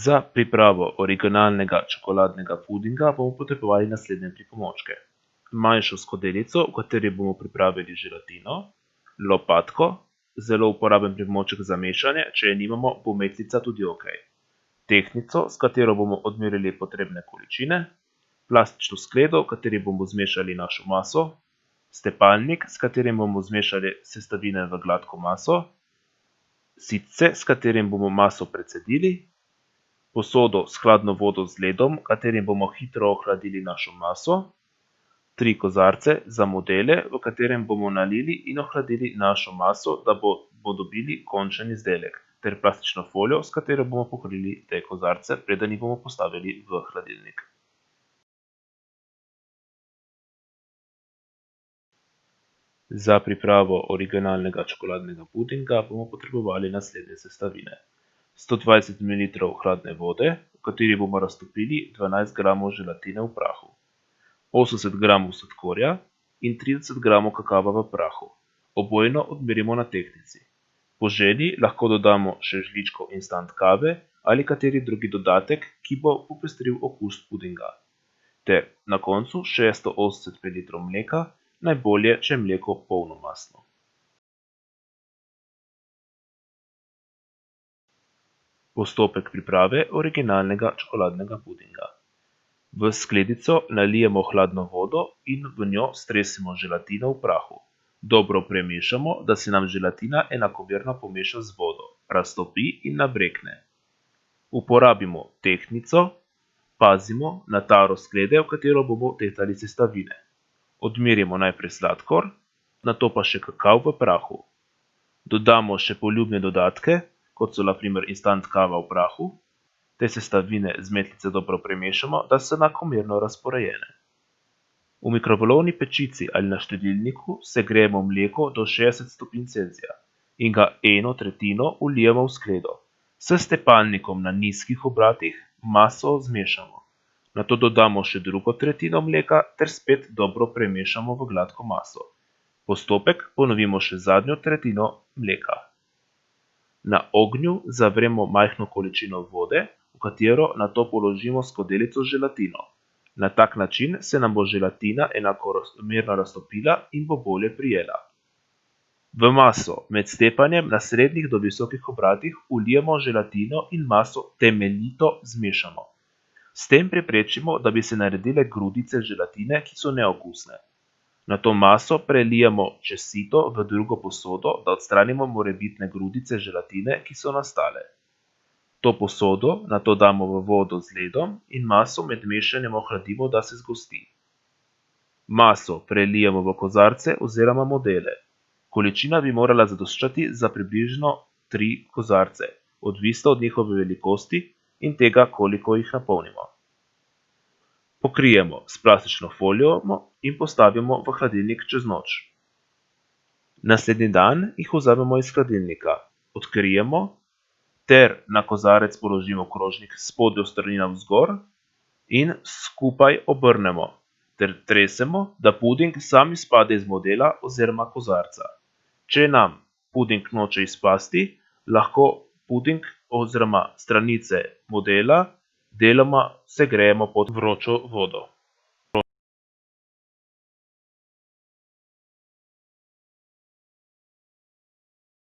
Za pripravo originalnega čokoladnega pudinga bomo potrebovali naslednje pripomočke. Manjšo skodelico, v kateri bomo pripravili želatino, lopatko, zelo uporaben pripomoček za mešanje, če je nimamo, bo metlica tudi ok. Tehtnico, s katero bomo odmerili potrebne količine, plastično skledo, v kateri bomo zmešali našo maso, stepalnik, s katerim bomo zmešali sestavine v gladko maso, sitce, s katerim bomo maso precedili, posodo s hladno vodo z ledom, v katerim bomo hitro ohladili našo maso, 3 kozarce za modele, v katerem bomo nalili in ohladili našo maso, da bomo dobili končen izdelek, ter plastično folijo, s katero bomo pokrili te kozarce, preden jih bomo postavili v hladilnik. Za pripravo originalnega čokoladnega pudinga bomo potrebovali naslednje sestavine. 120 ml hladne vode, v kateri bomo raztopili 12 g želatine v prahu, 80 g sladkorja in 30 g kakava v prahu. Obojno odmerimo na tehtnici. Po želji lahko dodamo še žličko instant kave ali kateri drugi dodatek, ki bo popestril okus pudinga. Ter na koncu še 180 ml mleka, najbolje, če je mleko polnomastno. Postopek priprave originalnega čokoladnega pudinga. V skledico nalijemo hladno vodo in v njo stresemo želatino v prahu. Dobro premešamo, da se nam želatina enakomerno pomeša z vodo, raztopi in nabrekne. Uporabimo tehtnico, pazimo na taro sklede, v katero bomo tehtali sestavine. Odmerimo najprej sladkor, nato pa še kakav v prahu. Dodamo še poljubne dodatke, kot so na primer instant kava v prahu. Te sestavine z metlice dobro premešamo, da so enakomerno razporejene. V mikrovalovni pečici ali na štedilniku segrejemo mleko do 60 stopinj Celzija in ga 1/3 vlijemo v skledo. S stepalnikom na nizkih obratih maso zmešamo. Nato dodamo še 2/3 mleka ter spet dobro premešamo v gladko maso. Postopek ponovimo še zadnjo tretjino mleka. Na ognju zavremo majhno količino vode, v katero nato položimo skodelico z želatino. Na tak način se nam bo želatina enakomerno raztopila in bo bolje prijela. V maso med stepanjem na srednjih do visokih obratih vlijemo želatino in maso temeljito zmešamo. S tem preprečimo, da bi se naredile grudice želatine, ki so neokusne. Nato maso prelijemo čez sito v drugo posodo, da odstranimo morebitne grudice želatine, ki so nastale. To posodo nato damo v vodo z ledom in maso med mešanjem ohladimo, da se zgosti. Maso prelijemo v kozarce oziroma modele. Količina bi morala zadoščati za približno 3 kozarce, odvisno od njihove velikosti in tega, koliko jih napolnimo. Pokrijemo s plastično folijo in postavimo v hladilnik čez noč. Naslednji dan jih vzamemo iz hladilnika, odkrijemo ter na kozarec položimo krožnik s spodnjo strani navzgor in skupaj obrnemo ter tresemo, da puding sam izpade iz modela oziroma kozarca. Če nam puding noče izpasti, lahko puding oziroma stranice modela deloma segrejemo pod vročo vodo.